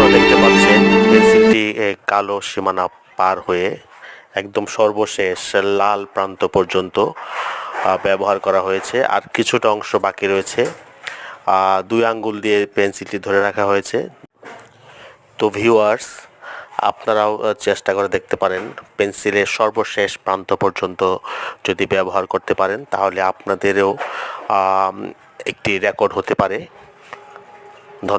আপনারা দেখতে পাচ্ছেন পেন্সিলটি কালো সীমানা পার হয়ে একদম সর্বশেষ লাল প্রান্ত পর্যন্ত ব্যবহার করা হয়েছে, আর কিছুটা অংশ বাকি রয়েছে। 2 আঙ্গুল দিয়ে পেন্সিলটি ধরে রাখা হয়েছে। তো ভিউয়ার্স, আপনারাও চেষ্টা করে দেখতে পারেন, পেন্সিলের সর্বশেষ প্রান্ত পর্যন্ত যদি ব্যবহার করতে পারেন তাহলে আপনাদেরও একটি রেকর্ড হতে পারে। ধন্যবাদ।